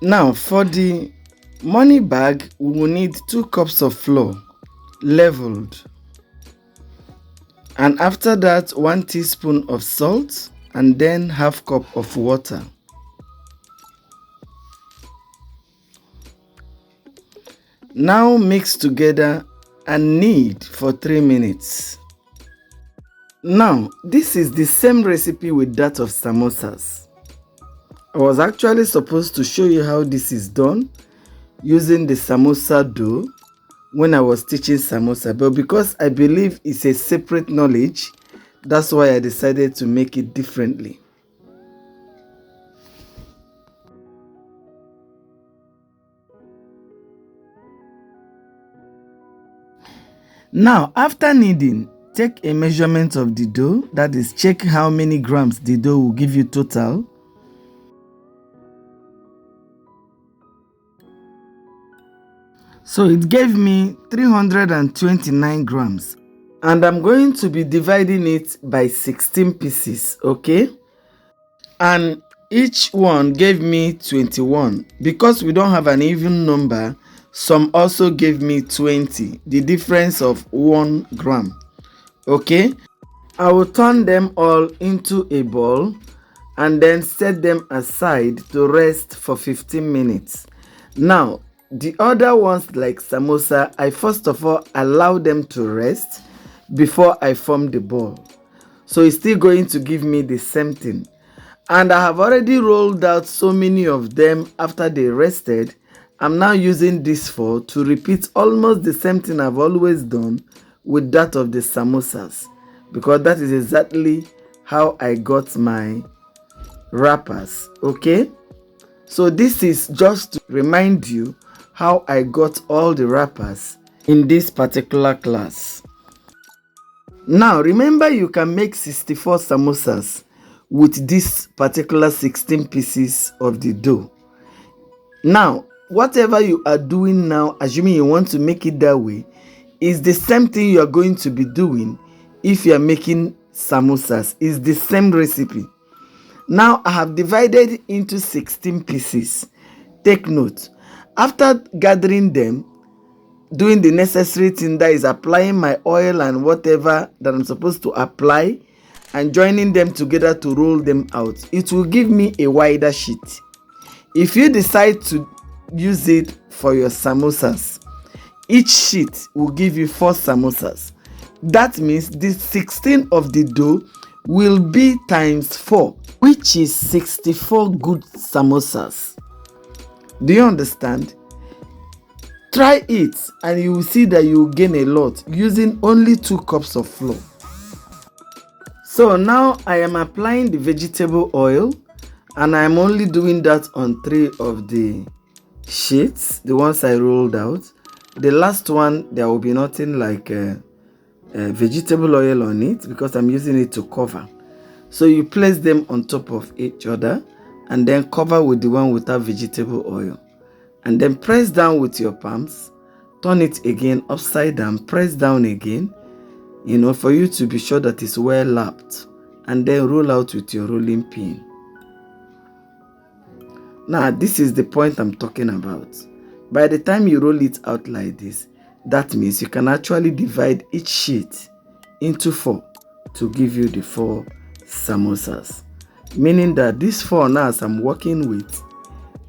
Now for the money bag, we will need 2 cups of flour leveled, and after that 1 teaspoon of salt, and then half cup of water. Now mix together and knead for 3 minutes. Now this is the same recipe with that of samosas. I was actually supposed to show you how this is done using the samosa dough when I was teaching samosa, but because I believe it's a separate knowledge, that's why I decided to make it differently. Now, after kneading, take a measurement of the dough, that is, check how many grams the dough will give you total. So it gave me 329 grams. And I'm going to be dividing it by 16 pieces, okay? And each one gave me 21. Because we don't have an even number, some also gave me 20, the difference of 1 gram, okay? I will turn them all into a ball and then set them aside to rest for 15 minutes. Now, the other ones like samosa, I first of all allow them to rest before I form the ball. So it's still going to give me the same thing. And I have already rolled out so many of them after they rested. I'm now using this for to repeat almost the same thing I've always done with that of the samosas, because that is exactly how I got my wrappers, okay? So this is just to remind you how I got all the wrappers in this particular class. Now remember, you can make 64 samosas with this particular 16 pieces of the dough. Now whatever you are doing now, assuming you want to make it that way, is the same thing you are going to be doing if you are making samosas. It's the same recipe. Now I have divided into 16 pieces. Take note, after gathering them, doing the necessary thing, that is applying my oil and whatever that I'm supposed to apply, and joining them together to roll them out, it will give me a wider sheet. If you decide to use it for your samosas, each sheet will give you 4 samosas. That means the 16 of the dough will be times 4, which is 64 good samosas. Do you understand? Try it and you will see that you will gain a lot using only 2 cups of flour. So now I am applying the vegetable oil, and I am only doing that on 3 of the sheets, the ones I rolled out. The last one, there will be nothing like vegetable oil on it because I'm using it to cover. So you place them on top of each other and then cover with the one without vegetable oil. And then press down with your palms, turn it again upside down, press down again, for you to be sure that it's well lapped, and then roll out with your rolling pin. Now this is the point I'm talking about. By the time you roll it out like this, that means you can actually divide each sheet into 4 to give you the 4 samosas. Meaning that these 4 now as I'm working with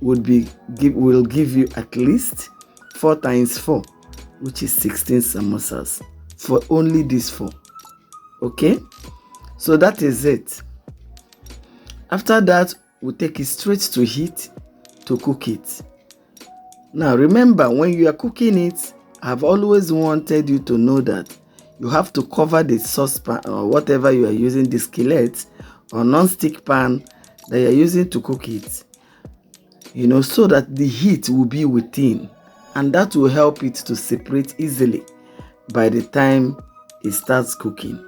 will give you at least 4 times 4, which is 16 samosas for only these 4. Okay, so that is it. After that, we'll take it straight to heat to cook it. Now remember, when you are cooking it, I've always wanted you to know that you have to cover the saucepan or whatever you are using, the skillet or non-stick pan that you are using to cook it, so that the heat will be within, and that will help it to separate easily by the time it starts cooking.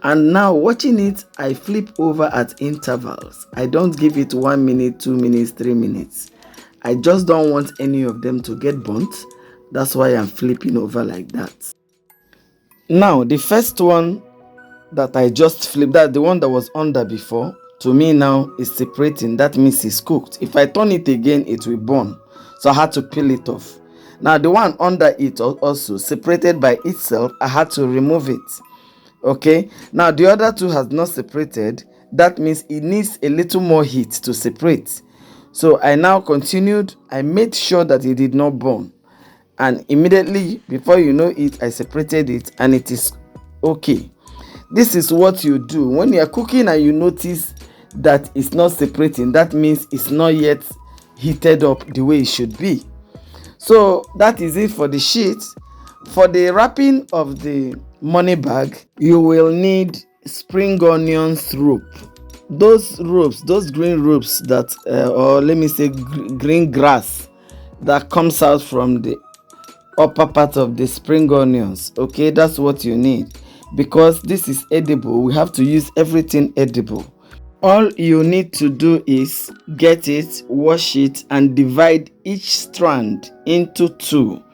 And now watching it, I flip over at intervals. I don't give it 1 minute, 2 minutes, 3 minutes. I just don't want any of them to get burnt. That's why I'm flipping over like that. Now the first one that I just flipped, that the one that was under before, To me now, it's separating. That means it's cooked. If I turn it again, it will burn. So I had to peel it off. Now the one under it also separated by itself. I had to remove it. Okay. Now the other two has not separated. That means it needs a little more heat to separate. So I now continued. I made sure that it did not burn. And immediately, before you know it, I separated it and it is okay. This is what you do when you are cooking and you notice that it's not separating. That means it's not yet heated up the way it should be. So that is it for the sheet. For the wrapping of the money bag, you will need spring onions rope. Those ropes, those green ropes that, or let me say green grass that comes out from the upper part of the spring onions. Okay, that's what you need. Because this is edible, we have to use everything edible. All you need to do is get it, wash it, and divide each strand into two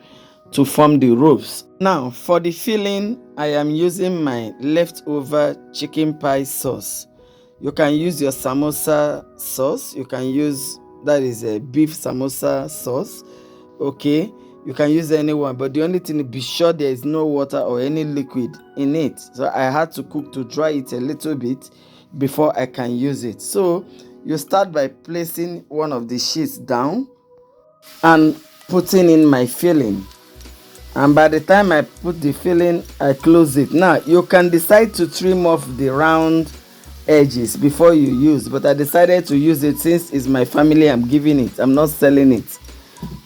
to form the ropes. Now, for the filling, I am using my leftover chicken pie sauce. You can use your samosa sauce. You can use, that is a beef samosa sauce. Okay, you can use anyone, but the only thing, be sure there is no water or any liquid in it. So I had to cook to dry it a little bit before I can use it. So you start by placing one of the sheets down and putting in my filling. And by the time I put the filling, I close it. Now you can decide to trim off the round edges before you use, but I decided to use it since it's my family. I'm giving it, I'm not selling it.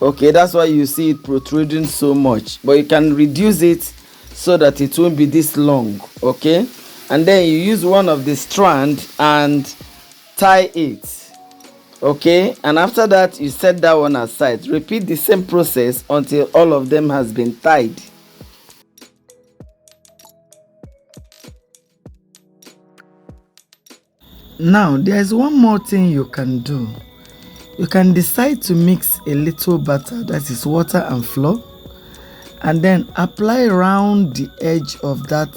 Okay, that's why you see it protruding so much, but you can reduce it so that it won't be this long. Okay, and then you use one of the strand and tie it. Okay, and after that you set that one aside. Repeat the same process until all of them has been tied. Now there's one more thing you can do. You can decide to mix a little butter, that is water and flour, and then apply around the edge of that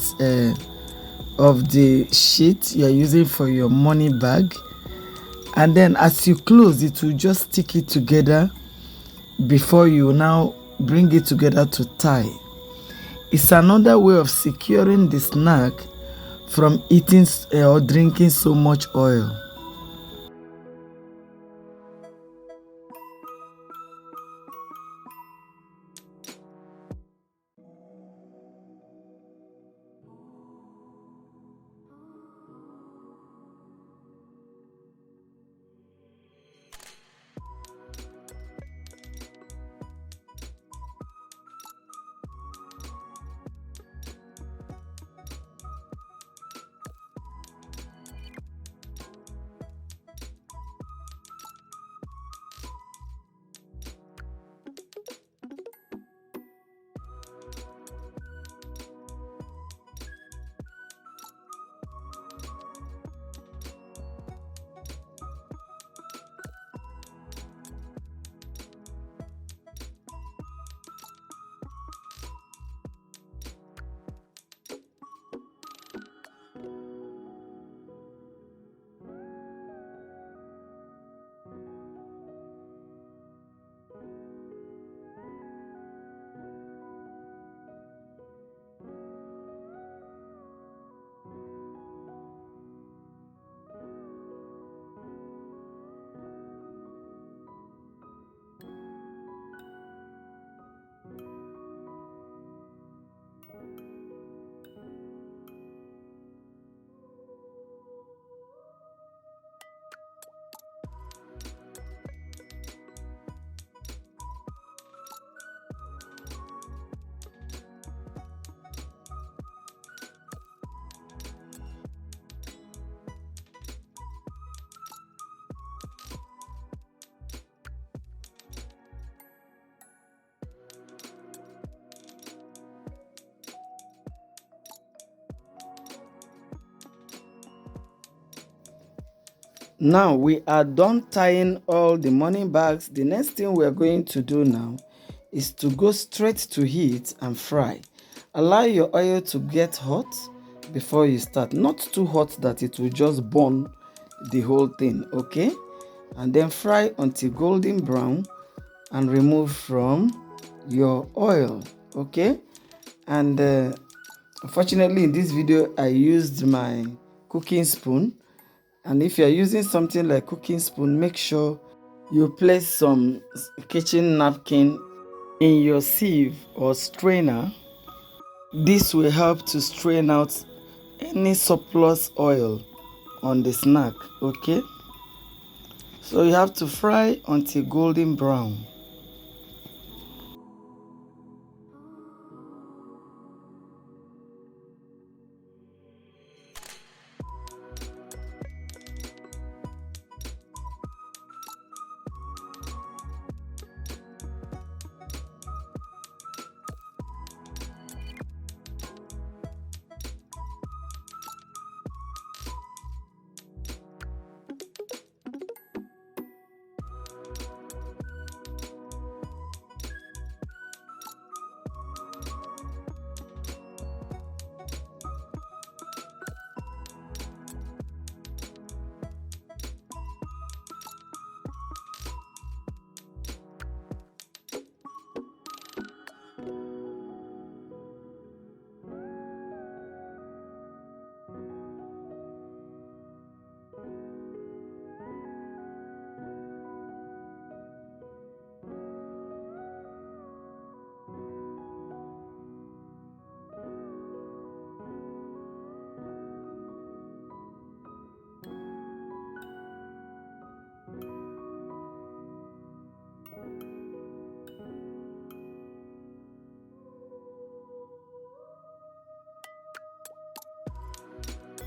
of the sheet you are using for your money bag. And then as you close, it will just stick it together before you now bring it together to tie. It's another way of securing the snack from eating or drinking so much oil. Now we are done tying all the money bags. The next thing we are going to do now is to go straight to heat and fry. Allow your oil to get hot before you start. Not too hot that it will just burn the whole thing, okay? And then fry until golden brown and remove from your oil, okay? And unfortunately in this video I used my cooking spoon, and if you're using something like cooking spoon, make sure you place some kitchen napkin in your sieve or strainer. This will help to strain out any surplus oil on the snack, okay? So you have to fry until golden brown.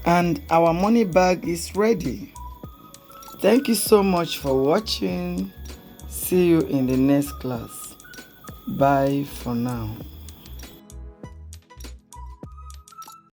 And our money bag is ready. Thank you so much for watching. See you in the next class. Bye for now.